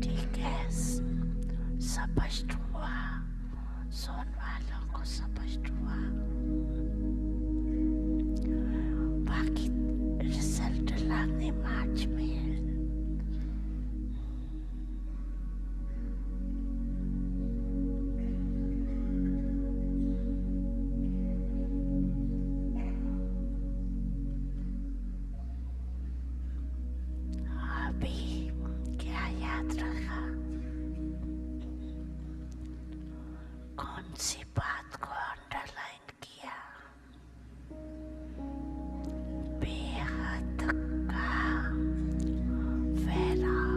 ठीक है, स्पष्ट हुआ, सुन वालों को स्पष्ट हुआ। बाकी रिजल्ट लाने मार्च में। अभी क्या याद रखा? कौन सी बात को अंडरलाइन किया? बेहद का फैलाव।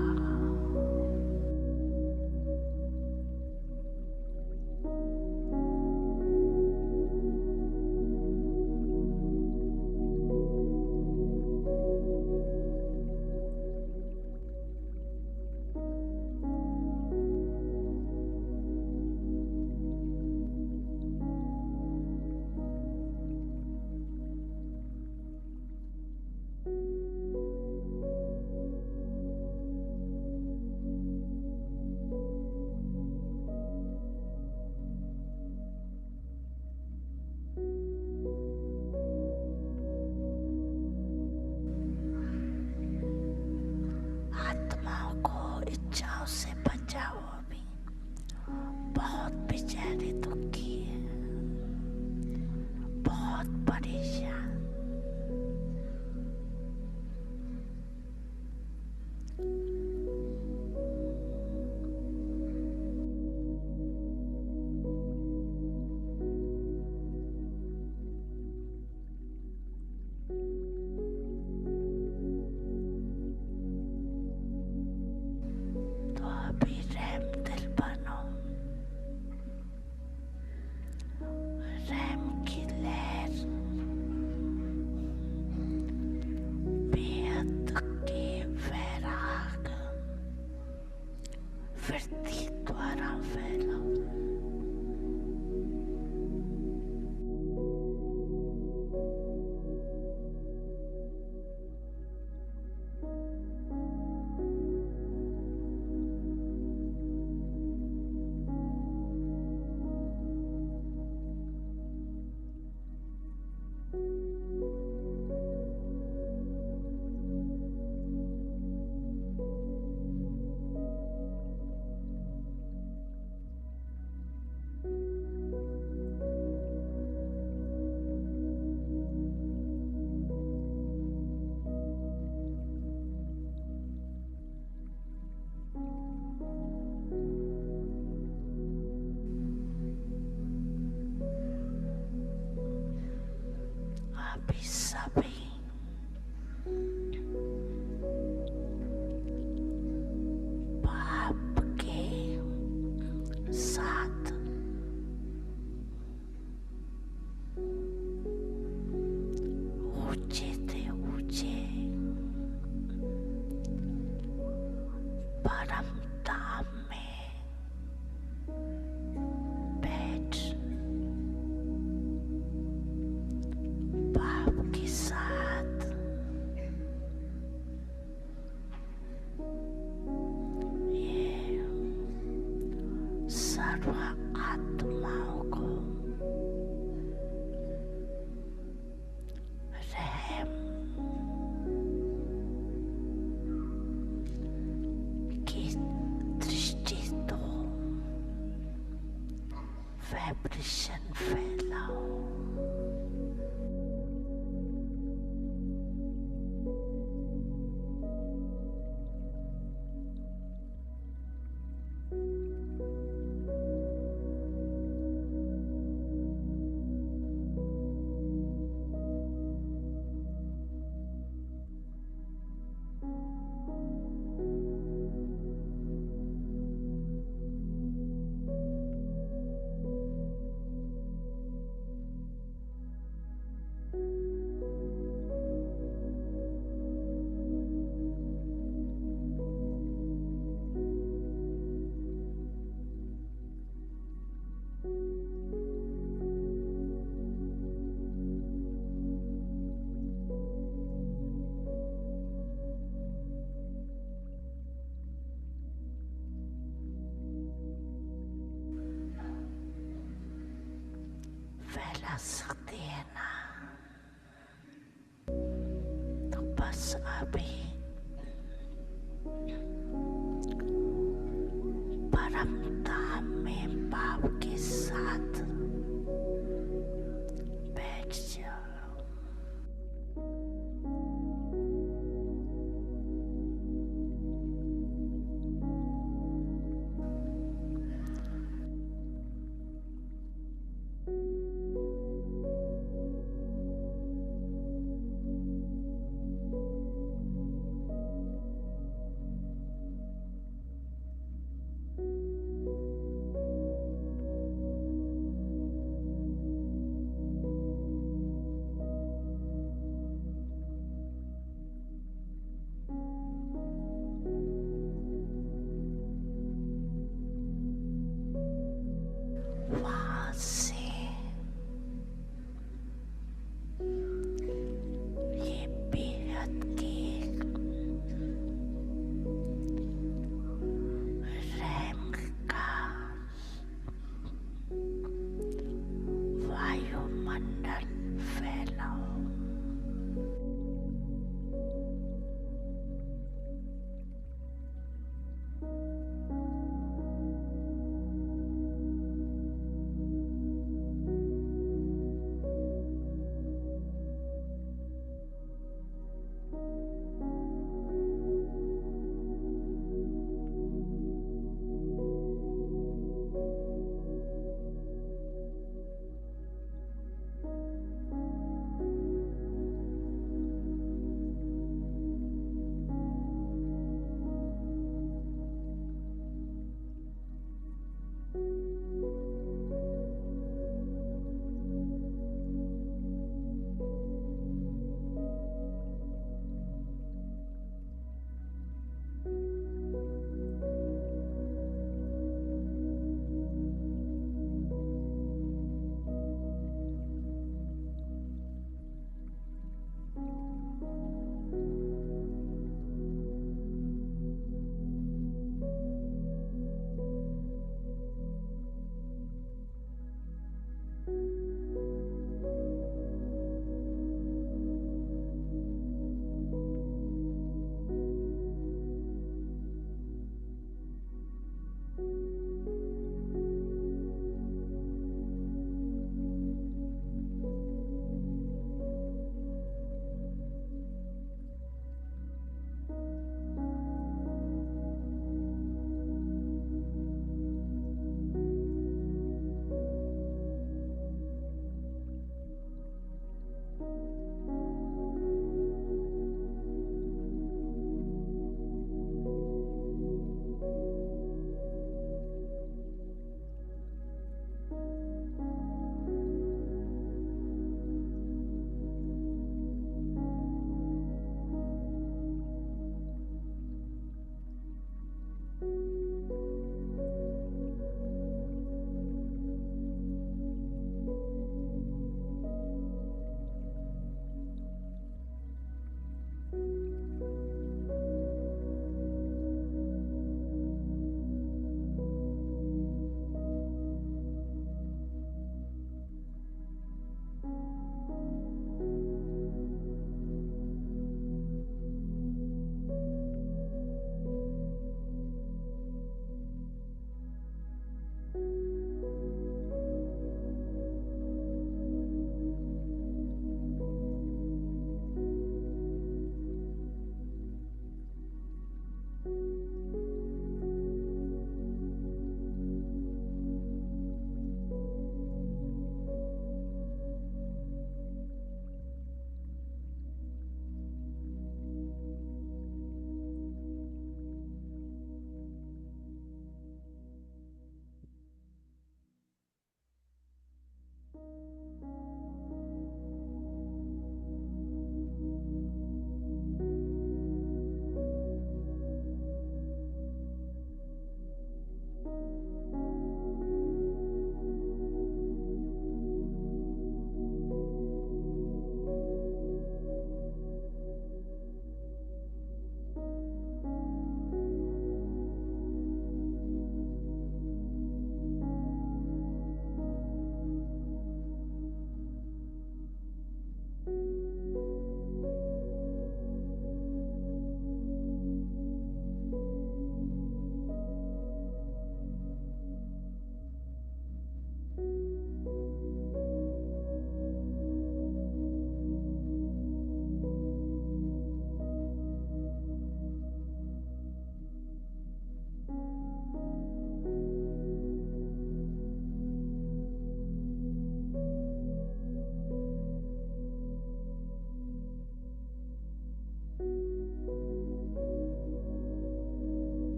आत्माओं को इच्छाओं से बचाओ। अभी बहुत बेचारे दुखी है, बहुत परेशान। तो अभी रैम दिल बनो, रैम की लहर बेहद के वैराग वृत्ति द्वारा फैलाओ। सभी पाप के साथ ऊंचे से ऊंचे परम धाम में बैठ पाप के साथ ये सर्व आत्माओं को रहम की दृष्टि दो, वाइब्रेशन फैलाओ। फैला सकते हैं ना, तो बस अभी परम धाम में पाप के साथ बैठ जाओ। वहां से ये बेहद की रैम का वायुमंडल फैलाओ।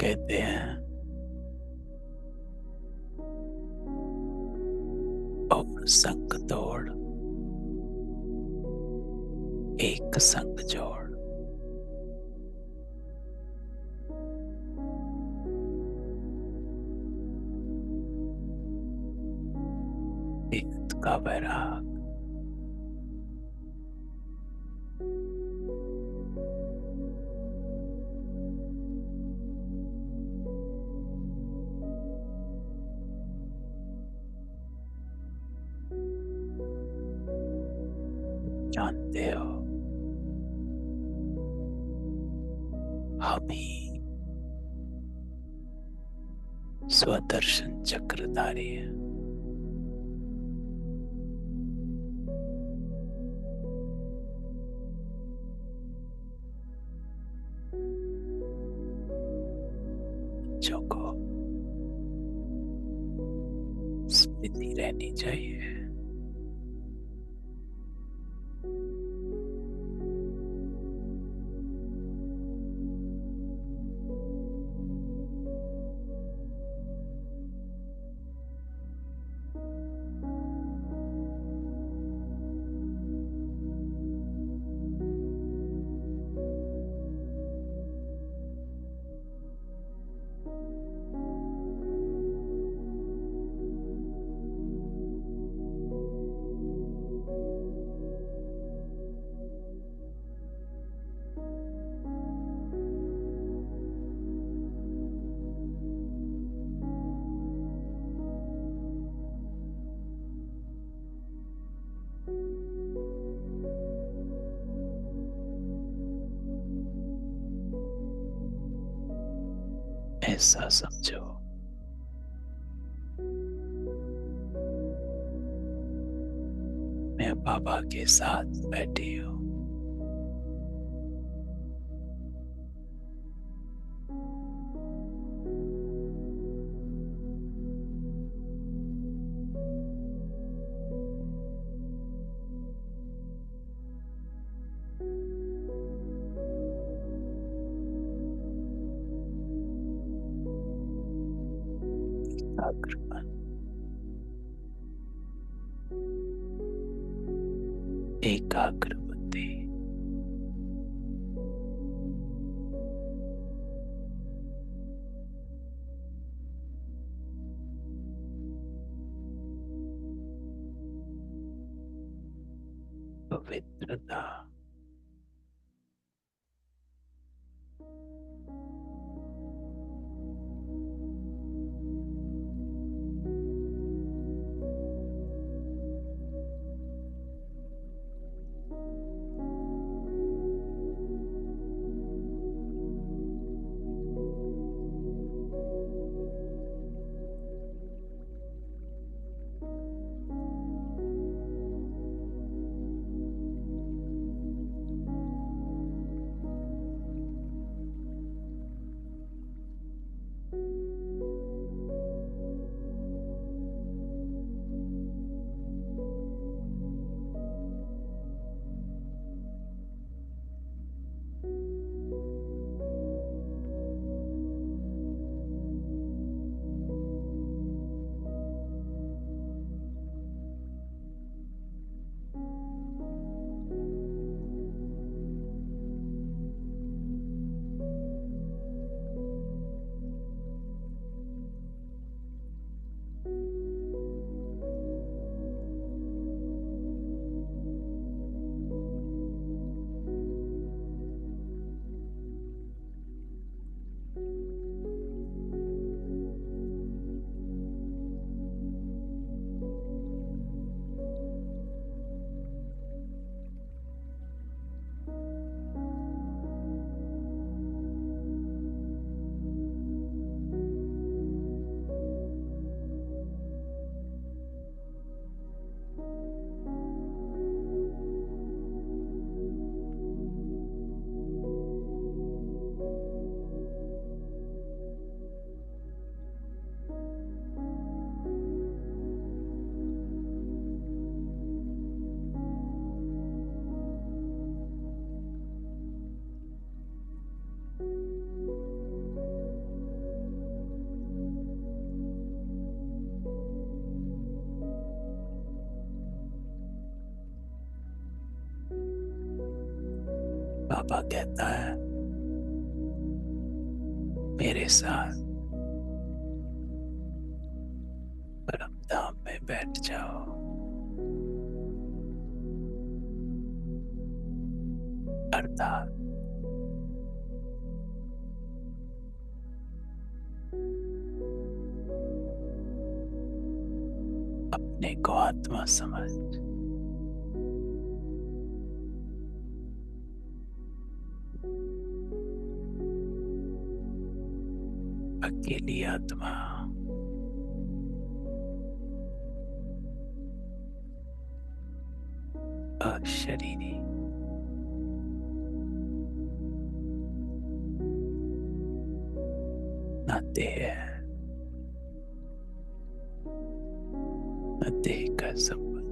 कहते हैं और संग तोड़ एक संग जोड़। बेहद का बैराग जानते हो, हम ही स्वदर्शन चक्रधारी है। बच्चों को स्मृति रहनी चाहिए ऐसा समझो मैं बाबा के साथ बैठी हूँ। एकाग्र मन, एकाग्र बुद्धि, पवित्रता, बाबा कहता है मेरे साथ परम धाम में बैठ जाओ। अर्थात अपने को आत्मा समझ अकेली आत्मा अशरीरी न देह है न देह का संबंध।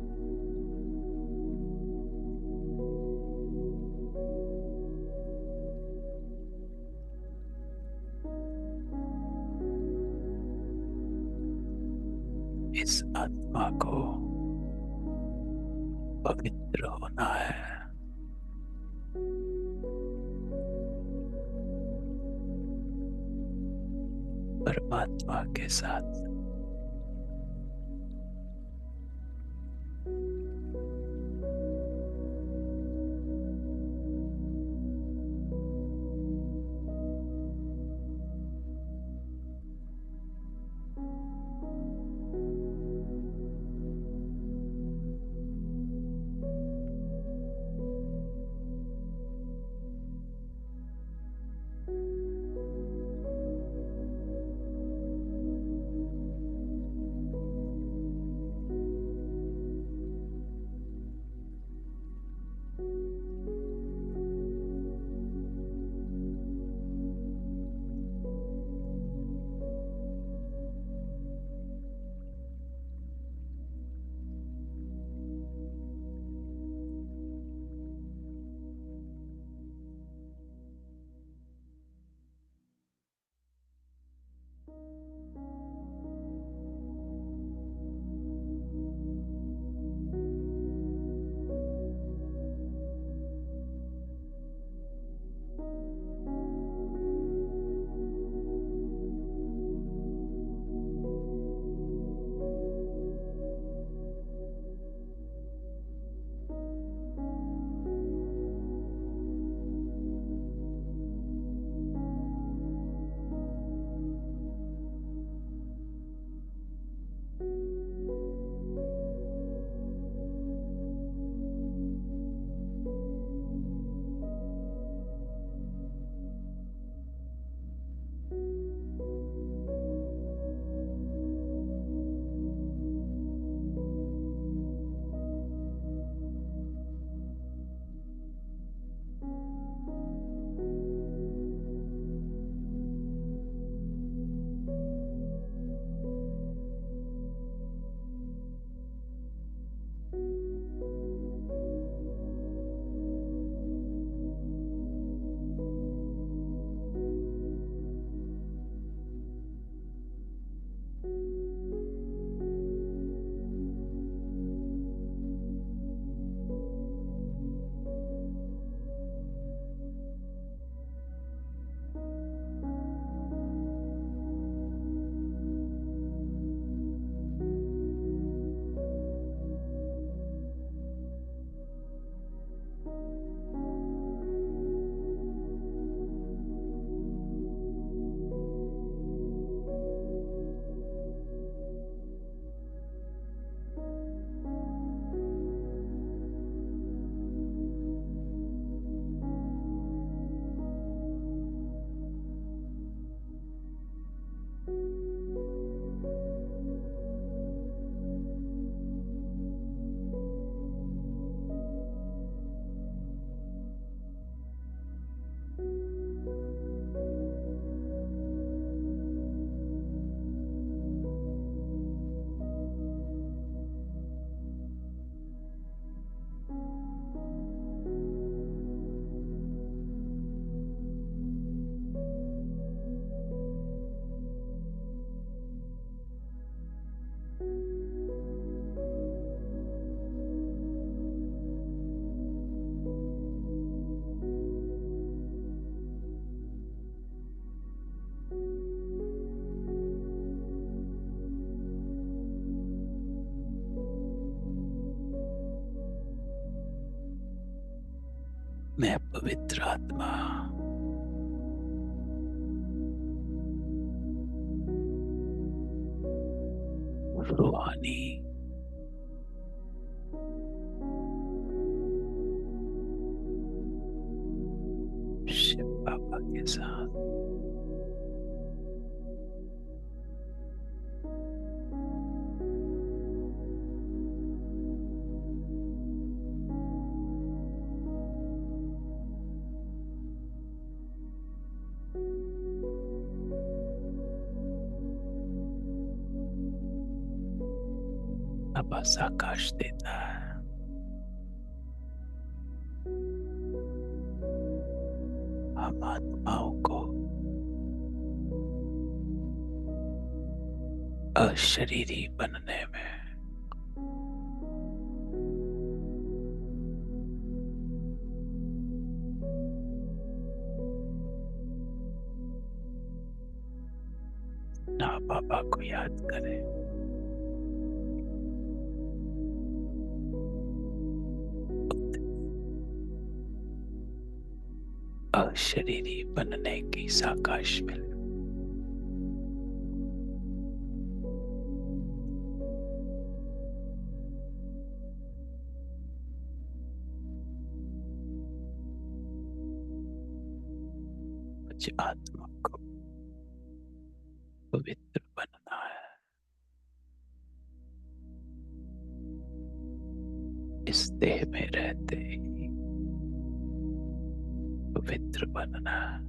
इस आत्मा को पवित्र होना है। परमात्मा के साथ मैं पवित्र आत्मा रूहानी शिव बाबा के साथ आभास आकाश देता है। हम आत्माओं को अशरीरी बनने में ना बाबा को याद करें, अशरीरी बनने की साकाश मिले। मुझे आत्मा को पवित्र बनना है, इस देह में रहते ही पवित्र बनना है।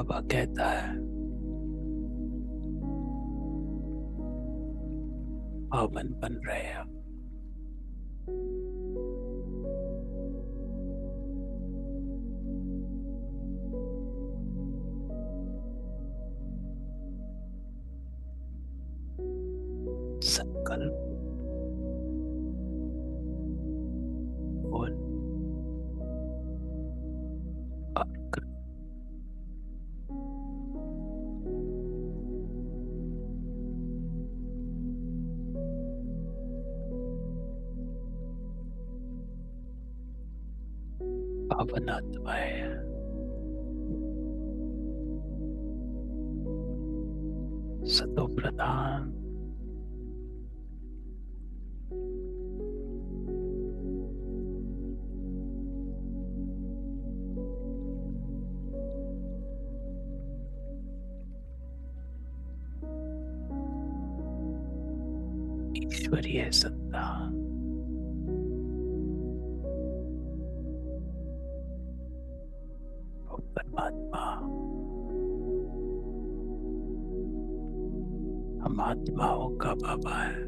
बाबा कहता है, पावन बन रहे हैं। संकल्प बोल और कर। पावन आत्माएं सतो प्रधान ईश्वरीय सत्ता वो परमात्मा हम आत्माओं का बाबा है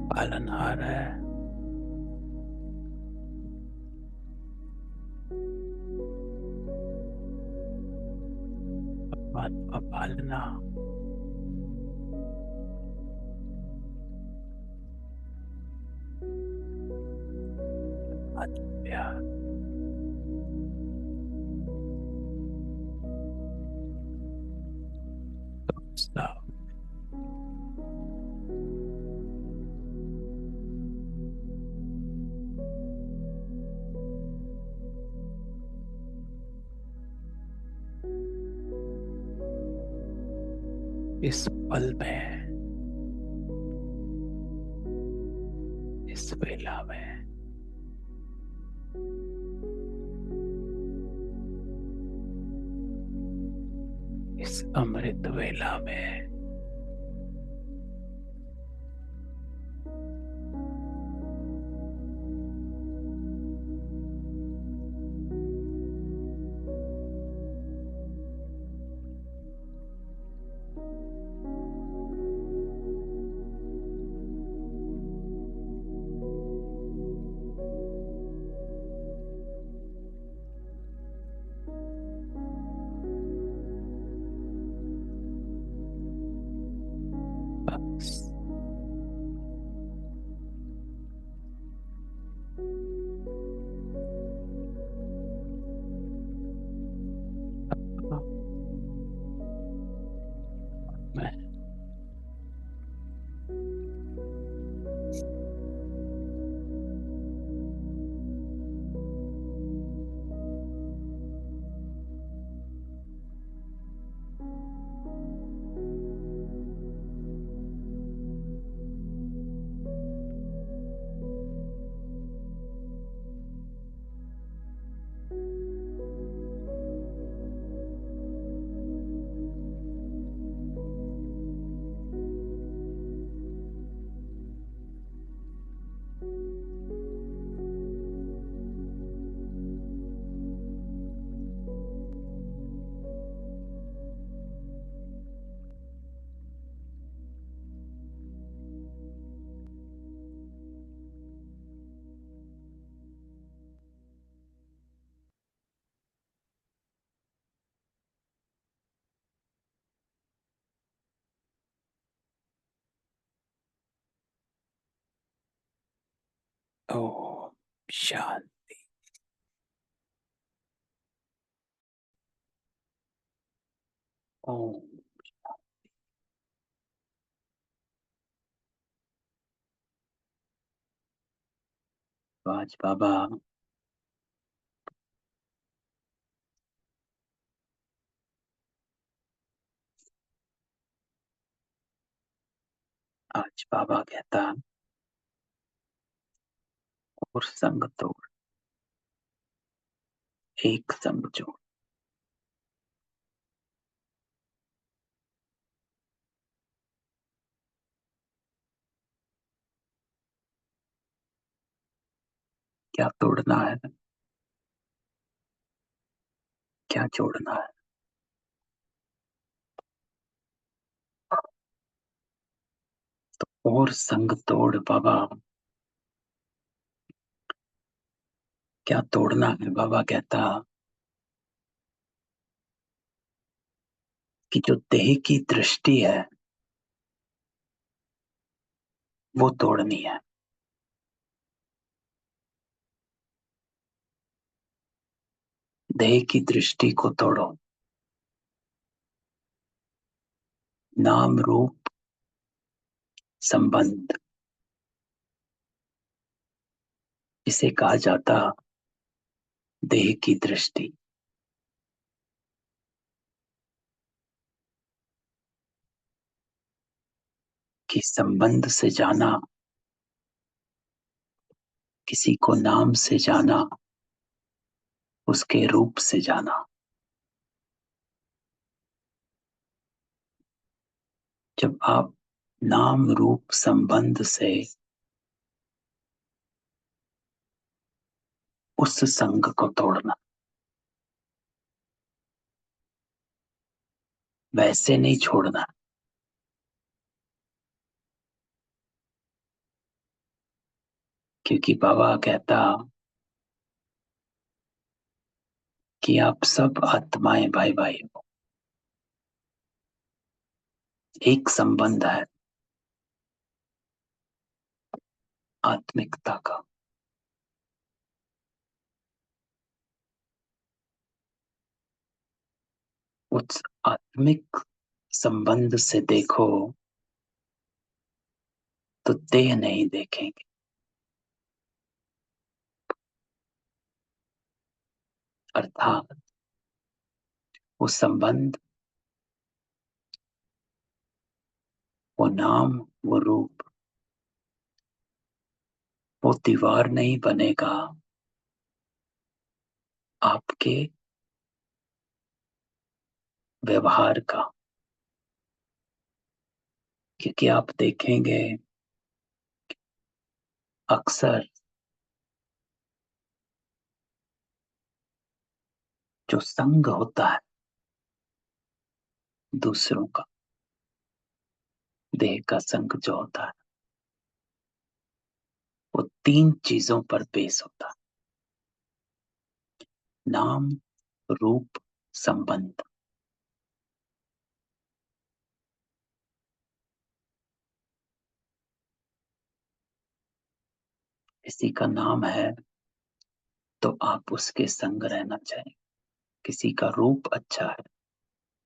पालनहार है। परमात्मा पालना आत्मा प्यार उत्साह। इस पल में इस वेला में इस अमृत वेला में बस मैं ओम शांति। ओम आज बाबा आज बाबा कहता और संग तोड़ एक संग जोड़। क्या तोड़ना है, क्या जोड़ना है। और संग तोड़ बाबा, क्या तोड़ना है। बाबा कहता कि जो देह की दृष्टि है वो तोड़नी है। देह की दृष्टि को तोड़ो। नाम रूप संबंध, इसे कहा जाता देह की दृष्टि। कि संबंध से जाना, किसी को नाम से जाना, उसके रूप से जाना। जब आप नाम रूप संबंध से उस संग को तोड़ना, वैसे नहीं छोड़ना। क्योंकि बाबा कहता कि आप सब आत्माएं भाई भाई हो। एक संबंध है आत्मिकता का। उस आत्मिक संबंध से देखो तो देह नहीं देखेंगे। अर्थात वो संबंध, वो नाम, वो रूप, वो दीवार नहीं बनेगा आपके व्यवहार का। क्योंकि आप देखेंगे अक्सर जो संग होता है दूसरों का, देह का संग जो होता है, वो तीन चीजों पर बेस होता है। नाम रूप संबंध। किसी का नाम है तो आप उसके संग रहना चाहेंगे। किसी का रूप अच्छा है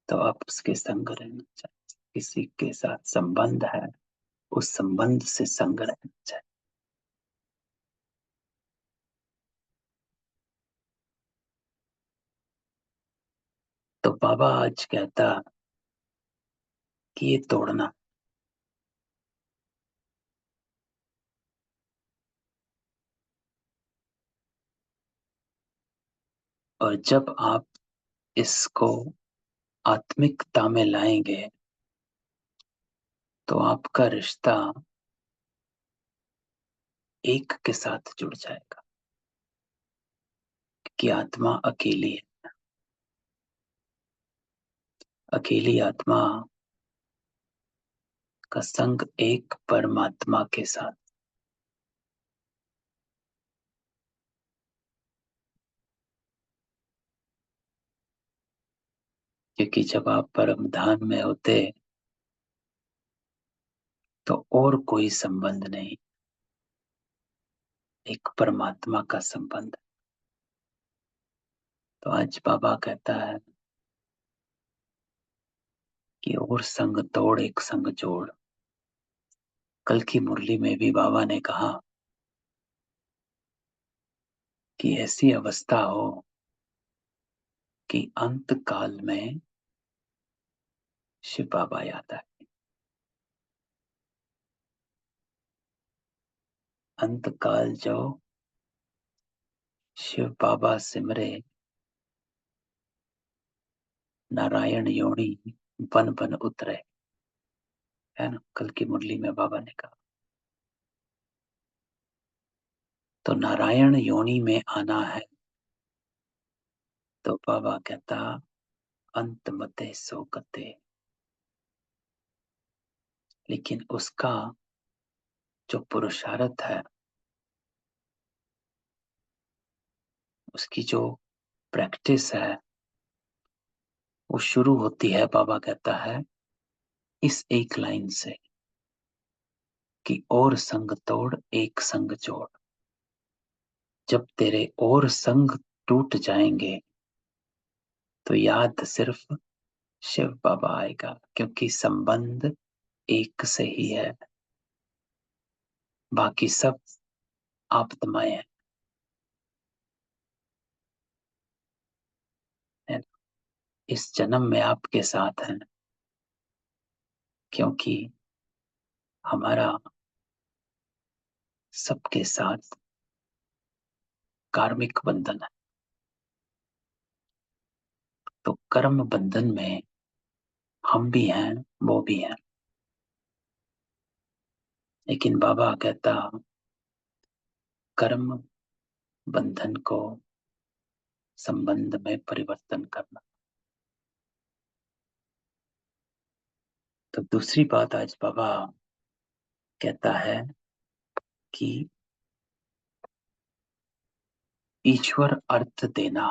तो आप उसके संग रहना चाहेंगे। किसी के साथ संबंध है, उस संबंध से संग रहना चाहिए। तो बाबा आज कहता कि ये तोड़ना। और जब आप इसको आत्मिकता में लाएंगे तो आपका रिश्ता एक के साथ जुड़ जाएगा। कि आत्मा अकेली है। अकेली आत्मा का संग एक परमात्मा के साथ। क्योंकि जब आप परम धाम में होते तो और कोई संबंध नहीं, एक परमात्मा का संबंध। तो आज बाबा कहता है कि और संग तोड़ एक संग जोड़। कल की मुरली में भी बाबा ने कहा कि ऐसी अवस्था हो कि अंत काल में शिव बाबा याद आए। अंत काल जो शिव बाबा सिमरे, नारायण योनी बन बन उतरे, है ना। कल की मुरली में बाबा ने कहा तो नारायण योनि में आना है। तो बाबा कहता अंत मते सो कते, लेकिन उसका जो पुरुषार्थ है, उसकी जो प्रैक्टिस है, वो शुरू होती है, बाबा कहता है, इस एक लाइन से कि और संग तोड़ एक संग जोड़। जब तेरे और संग टूट जाएंगे तो याद सिर्फ शिव बाबा आएगा, क्योंकि संबंध एक से ही है, बाकी सब आप्तमय है। इस जन्म में आपके साथ हैं, क्योंकि हमारा सबके साथ कार्मिक बंधन है। तो कर्म बंधन में हम भी हैं, वो भी हैं। लेकिन बाबा कहता कर्म बंधन को संबंध में परिवर्तन करना। तो दूसरी बात आज बाबा कहता है कि ईश्वर अर्थ देना।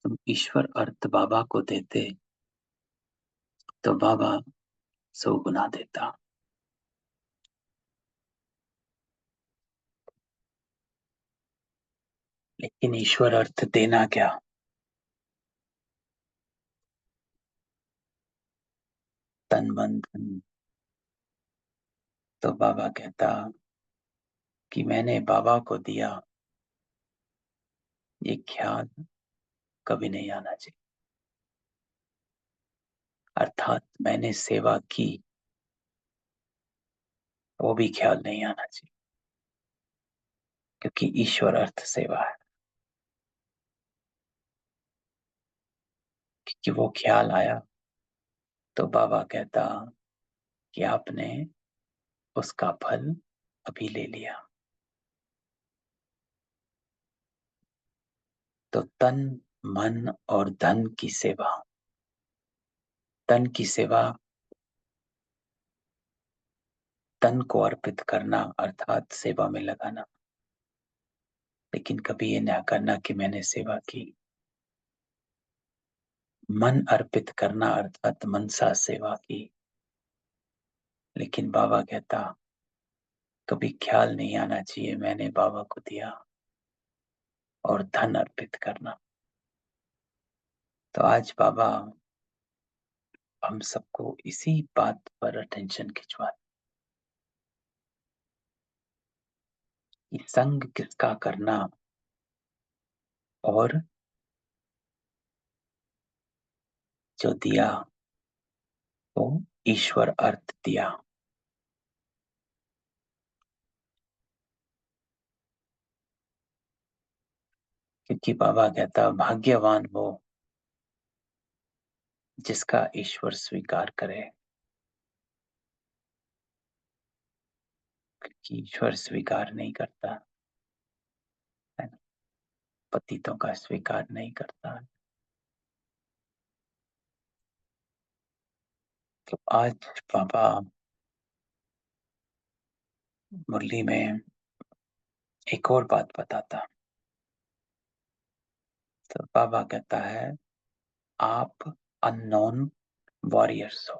तुम ईश्वर अर्थ बाबा को देते तो बाबा 100 गुना देता। लेकिन ईश्वर अर्थ देना क्या? तन मन धन। तो बाबा कहता कि मैंने बाबा को दिया, ये ख्याल कभी नहीं आना चाहिए। अर्थात मैंने सेवा की, वो भी ख्याल नहीं आना चाहिए, क्योंकि ईश्वर अर्थ सेवा है। क्योंकि वो ख्याल आया तो बाबा कहता कि आपने उसका फल अभी ले लिया। तो तन मन और धन की सेवा, तन की सेवा, तन को अर्पित करना अर्थात सेवा में लगाना। लेकिन कभी ये ना करना कि मैंने सेवा की। मन अर्पित करना अर्थात मनसा सेवा की। लेकिन बाबा कहता कभी ख्याल नहीं आना चाहिए मैंने बाबा को दिया। और धन अर्पित करना। तो आज बाबा हम सबको इसी बात पर अटेंशन खिंचवा कि संग किसका करना और जो दिया वो ईश्वर अर्थ दिया। क्योंकि बाबा कहता भाग्यवान वो जिसका ईश्वर स्वीकार करे। क्योंकि ईश्वर स्वीकार नहीं करता है ना? पतितों का स्वीकार नहीं करता। तो आज बाबा मुरली में एक और बात बताता। तो बाबा कहता है आप अननोन वॉरियर्स हो।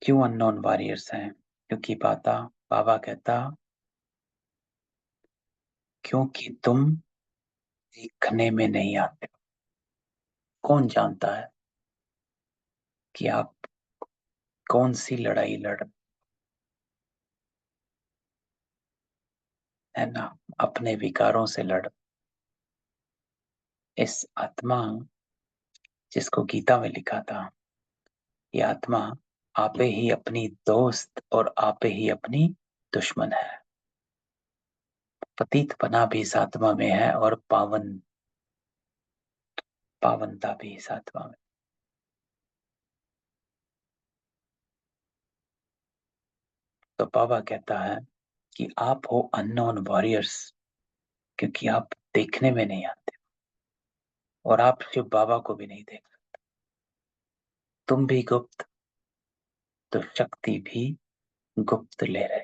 क्यों अननोन वॉरियर्स हैं? क्योंकि बाबा कहता क्योंकि तुम सीखने में नहीं आते। कौन जानता है कि आप कौन सी लड़ाई लड़, है ना? अपने विकारों से लड़। इस आत्मा जिसको गीता में लिखा था, ये आत्मा आपे ही अपनी दोस्त और आपे ही अपनी दुश्मन है। पतित पना भी इस आत्मा में है और पावन पावनता भी इस आत्मा में। तो बाबा कहता है कि आप हो अननोन वॉरियर्स, क्योंकि आप देखने में नहीं आते और आप शिव बाबा को भी नहीं देख सकते। तुम भी गुप्त, तो शक्ति भी गुप्त ले रहे।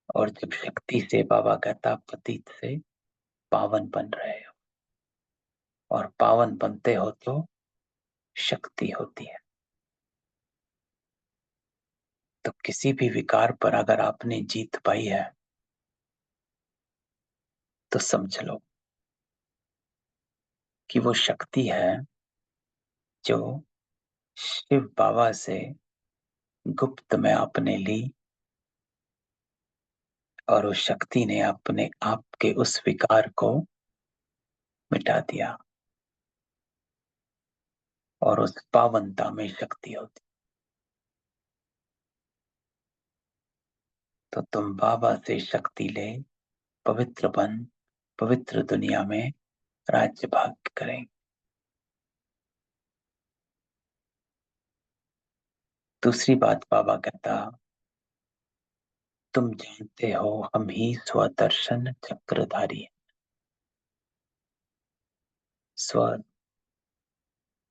और जब शक्ति से, बाबा कहता, पतित से पावन बन रहे हो, और पावन बनते हो तो शक्ति होती है। तो किसी भी विकार पर अगर आपने जीत पाई है तो समझ लो कि वो शक्ति है जो शिव बाबा से गुप्त में आपने ली, और उस शक्ति ने अपने आप के उस विकार को मिटा दिया, और उस पावनता में शक्ति होती। तो तुम बाबा से शक्ति ले, पवित्र बन, पवित्र दुनिया में राज्य भाग करेंगे। दूसरी बात बाबा कहता, तुम जानते हो हम ही स्वदर्शन चक्रधारी हैं।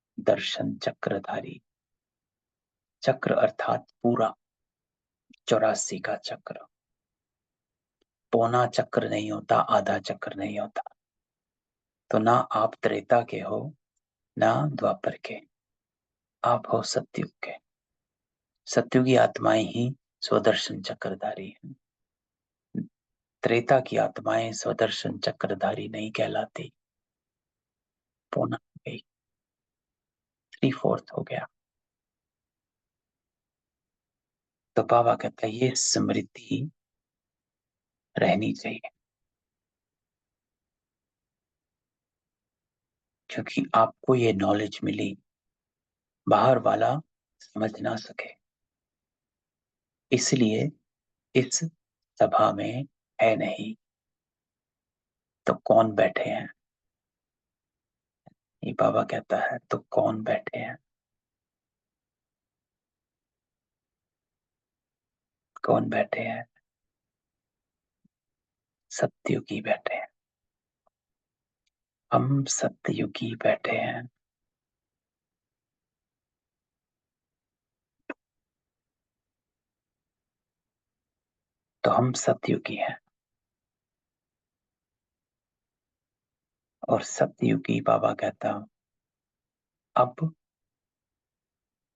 स्वदर्शन चक्रधारी, चक्र अर्थात पूरा 84 का चक्र। पौना चक्र नहीं होता, आधा चक्र नहीं होता। तो ना आप त्रेता के हो, ना द्वापर के, आप हो सतयुग के। सतयुगी आत्माएं ही स्वदर्शन चक्रधारी हैं। त्रेता की आत्माएं स्वदर्शन चक्रधारी नहीं कहलाती। पौना हो गई, 3/4 हो गया। तो बाबा कहता है ये स्मृति रहनी चाहिए, क्योंकि आपको ये नॉलेज मिली, बाहर वाला समझ ना सके। इसलिए इस सभा में है नहीं, तो कौन बैठे हैं? ये बाबा कहता है तो कौन बैठे हैं? कौन बैठे हैं? सत्ययुगी बैठे हैं। हम सत्ययुगी बैठे हैं। तो हम सत्ययुगी हैं, और सत्ययुगी बाबा कहता अब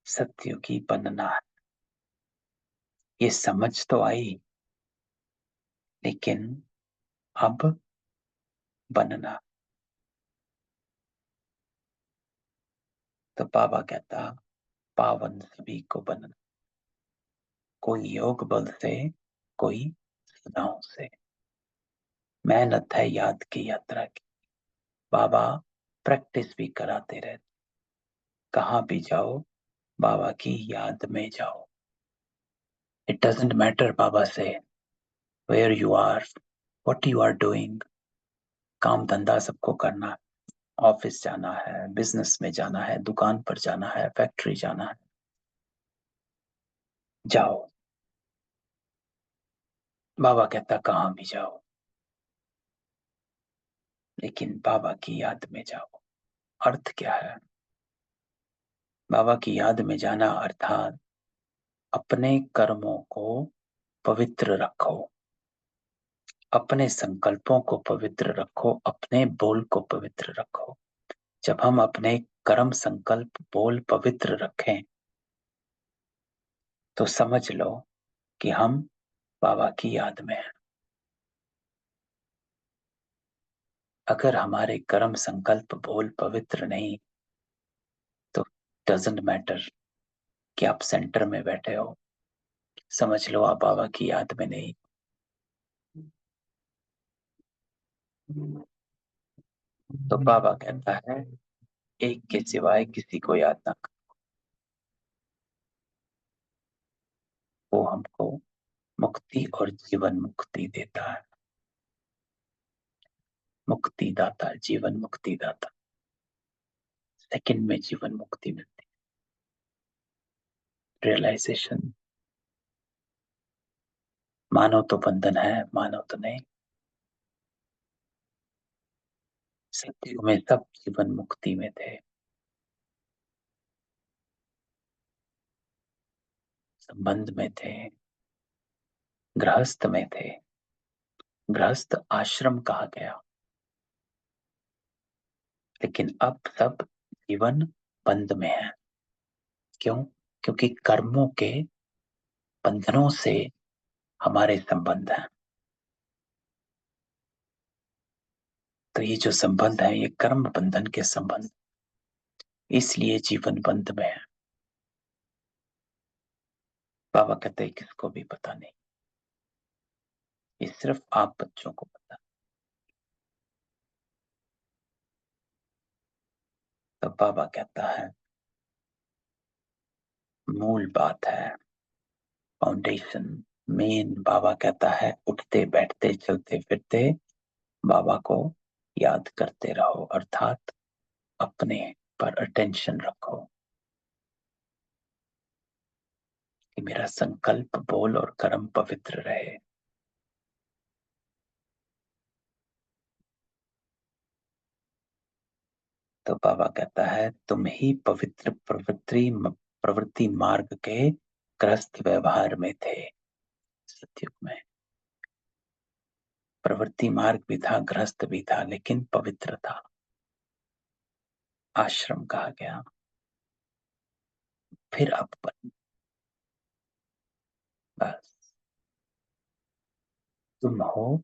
सत्ययुगी बनना है। ये समझ तो आई, लेकिन अब बनना। तो बाबा कहता पावन सभी को बनना, कोई योग बल से, कोई सदाओं से। मेहनत है याद की यात्रा की। बाबा प्रैक्टिस भी कराते रहते, कहाँ भी जाओ बाबा की याद में जाओ। इट डजेंट मैटर बाबा से where you are, what you are doing. काम धंधा सबको करना है, ऑफिस जाना है, बिजनेस में जाना है, दुकान पर जाना है, फैक्ट्री जाना है, जाओ। बाबा कहता कहाँ भी जाओ, लेकिन बाबा की याद में जाओ। अर्थ क्या है? बाबा की याद में जाना अर्थात अपने कर्मों को पवित्र रखो, अपने संकल्पों को पवित्र रखो, अपने बोल को पवित्र रखो। जब हम अपने कर्म, संकल्प, बोल पवित्र रखें तो समझ लो कि हम बाबा की याद में हैं। अगर हमारे कर्म, संकल्प, बोल पवित्र नहीं, तो डजेंट मैटर कि आप सेंटर में बैठे हो, समझ लो आप बाबा की याद में नहीं। तो बाबा कहता है एक के सिवाय किसी को याद ना करो, वो हमको मुक्ति और जीवन मुक्ति देता है। मुक्ति दाता, जीवन मुक्ति दाता। सेकंड में जीवन मुक्ति मिलती है। रियलाइजेशन, मानो तो बंधन है, मानो तो नहीं। सत्युग में सब जीवन मुक्ति में थे, संबंध में थे, गृहस्थ में थे। गृहस्थ आश्रम कहा गया, लेकिन अब सब जीवन बंध में है। क्यों? क्योंकि कर्मों के बंधनों से हमारे संबंध हैं। तो ये जो संबंध है, ये कर्म बंधन के संबंध, इसलिए जीवन बंध में है। बाबा कहते हैं किसको भी पता नहीं, ये सिर्फ आप बच्चों को पता। तो बाबा कहता है मूल बात है, फाउंडेशन, मेन। बाबा कहता है उठते बैठते चलते फिरते बाबा को याद करते रहो, अर्थात अपने पर अटेंशन रखो कि मेरा संकल्प, बोल और कर्म पवित्र रहे। तो बाबा कहता है तुम ही पवित्र प्रवृत्ति मार्ग के ग्रस्त व्यवहार में थे। सतयुग में प्रवृत्ति मार्ग भी था, ग्रस्त भी था, लेकिन पवित्र था। आश्रम कहा गया। फिर अब बस तुम हो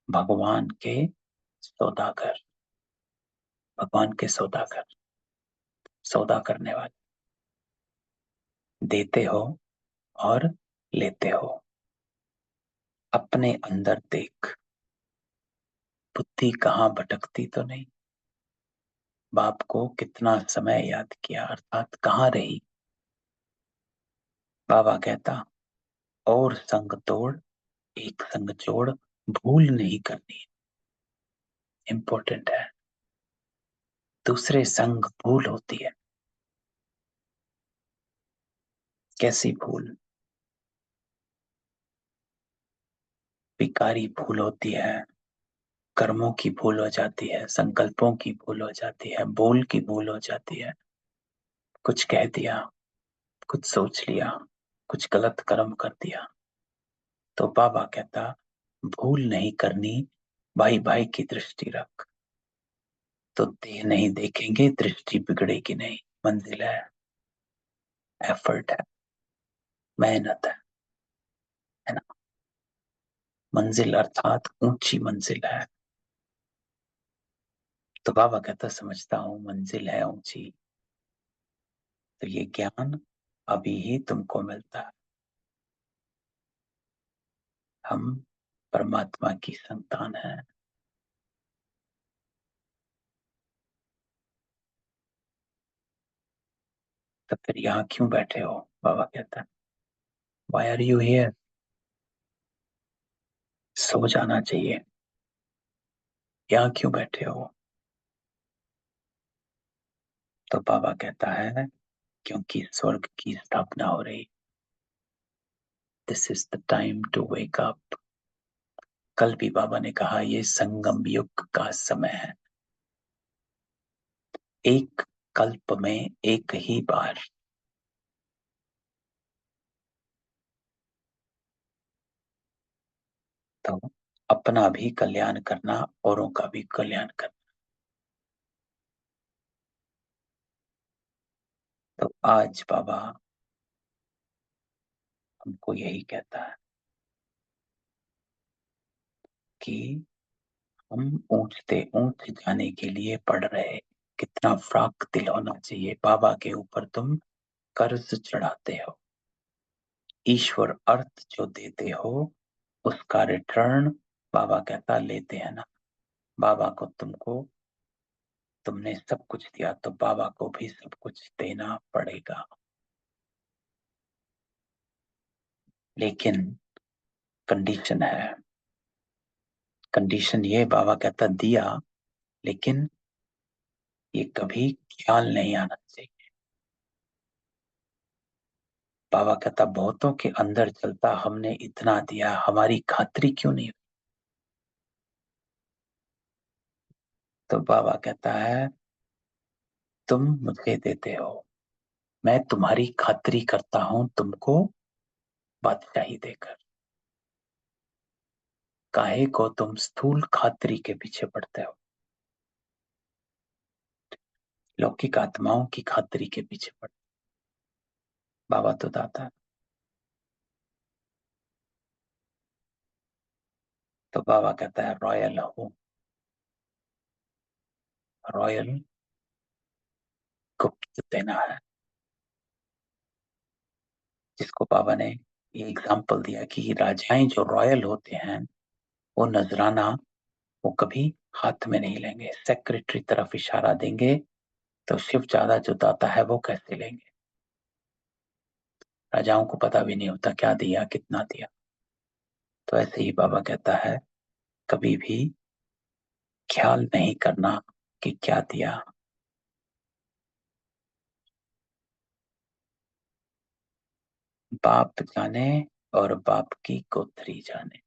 भगवान के सौदागर, भगवान के सौदागर, सौदा करने वाले। देते हो और लेते हो। अपने अंदर देख, बुद्धि कहाँ भटकती तो नहीं। बाप को कितना समय याद किया, अर्थात कहाँ रही। बाबा कहता और संग तोड़, एक संग जोड़, भूल नहीं करनी। इंपॉर्टेंट है। दूसरे संग भूल होती है। कैसी भूल? विकारी भूल होती है, कर्मों की भूल हो जाती है, संकल्पों की भूल हो जाती है, बोल की भूल हो जाती है। कुछ कह दिया, कुछ सोच लिया, कुछ गलत कर्म कर दिया। तो बाबा कहता भूल नहीं करनी, भाई भाई की दृष्टि रख। तो देह नहीं देखेंगे, दृष्टि बिगड़ेगी नहीं। मंजिल है, एफर्ट है, मेहनत है ना। मंजिल अर्थात ऊंची मंजिल है। तो बाबा कहता समझता हूं मंजिल है ऊंची। तो ये ज्ञान अभी ही तुमको मिलता है। हम परमात्मा की संतान हैं। तो फिर यहाँ क्यों बैठे हो? बाबा कहता है वाई आर यू हियर। सो जाना चाहिए। यहाँ क्यों बैठे हो? तो बाबा कहता है क्योंकि स्वर्ग की स्थापना हो रही। This is the time to wake up. कल भी बाबा ने कहा ये संगम युग का समय है। एक कल्प में एक ही बार। तो अपना भी कल्याण करना, औरों का भी कल्याण करना। तो आज बाबा हमको यही कहता है कि हम ऊंचते ऊंच जाने के लिए पढ़ रहे। कितना फ्राक दिल होना चाहिए। बाबा के ऊपर तुम कर्ज चढ़ाते हो, ईश्वर अर्थ जो देते हो उसका रिटर्न बाबा कहता लेते हैं ना। बाबा को तुमने सब कुछ दिया, तो बाबा को भी सब कुछ देना पड़ेगा। लेकिन कंडीशन है। कंडीशन ये, बाबा कहता दिया, लेकिन ये कभी ख्याल नहीं आना चाहिए। बाबा कहता बहुतों के अंदर चलता हमने इतना दिया, हमारी खातिरी क्यों नहीं हुई? तो बाबा कहता है तुम मुझे देते हो, मैं तुम्हारी खातिरी करता हूं तुमको बादशाही देकर। काहे को तुम स्थूल खातिरी के पीछे पड़ते हो, लौकिक आत्माओं की खातिरी के पीछे पड़ते? बाबा तो दाता है। तो बाबा कहता है रॉयल हो, रॉयल गुप्त देना है। जिसको बाबा ने ये एग्जाम्पल दिया कि राजाएं जो रॉयल होते हैं वो नजराना वो कभी हाथ में नहीं लेंगे, सेक्रेटरी तरफ इशारा देंगे तो शिव ज्यादा जो दाता है वो कैसे लेंगे? राजाओं को पता भी नहीं होता क्या दिया कितना दिया। तो ऐसे ही बाबा कहता है कभी भी ख्याल नहीं करना कि क्या दिया। बाप जाने और बाप की कोठरी जाने।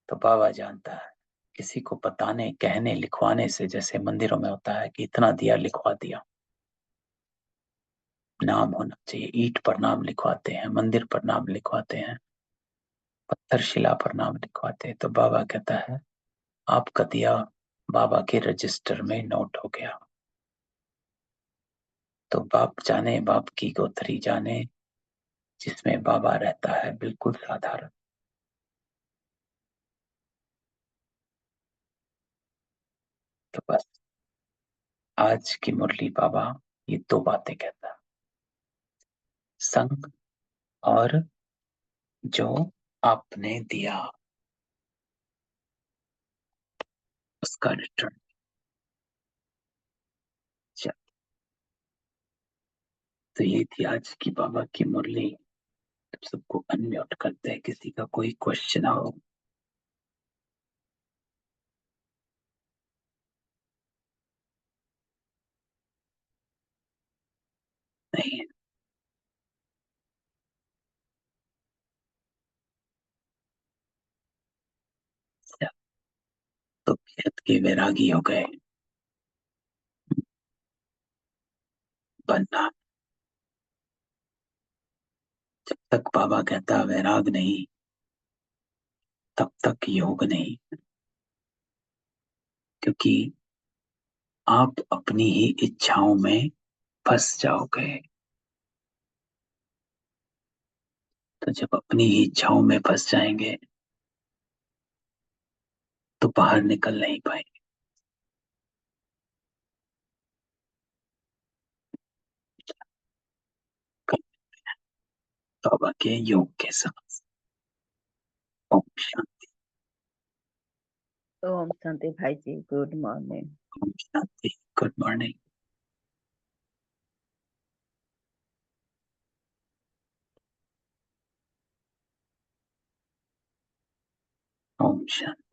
तो बाबा जानता है, किसी को बताने कहने लिखवाने से जैसे मंदिरों में होता है कि इतना दिया लिखवा दिया, नाम होना चाहिए। ईंट पर नाम लिखवाते हैं, मंदिर पर नाम लिखवाते हैं, पत्थर शिला पर नाम लिखवाते हैं। तो बाबा कहता है आपका दिया बाबा के रजिस्टर में नोट हो गया। तो बाप जाने बाप की गोथरी जाने, जिसमें बाबा रहता है बिल्कुल साधारण। तो बस आज की मुरली बाबा ये दो बातें कहता है, संग और जो आपने दिया उसका रिटर्न। तो ये थी आज की बाबा की मुरली। अब सबको अनम्यूट करते हैं, किसी का कोई क्वेश्चन हो? नहीं है? अच्छा, तो बेहद के वैरागी हो गए बनना। जब तक बाबा कहता वैराग नहीं तब तक योग नहीं, क्योंकि आप अपनी ही इच्छाओं में फंस जाओगे। तो जब अपनी ही इच्छाओं में फंस जाएंगे तो बाहर निकल नहीं पाएंगे। बाबा के योग के साथ। ओम शांति। ओम शांति भाई जी, गुड मॉर्निंग। ओम शांति। Good morning. ओम शांति।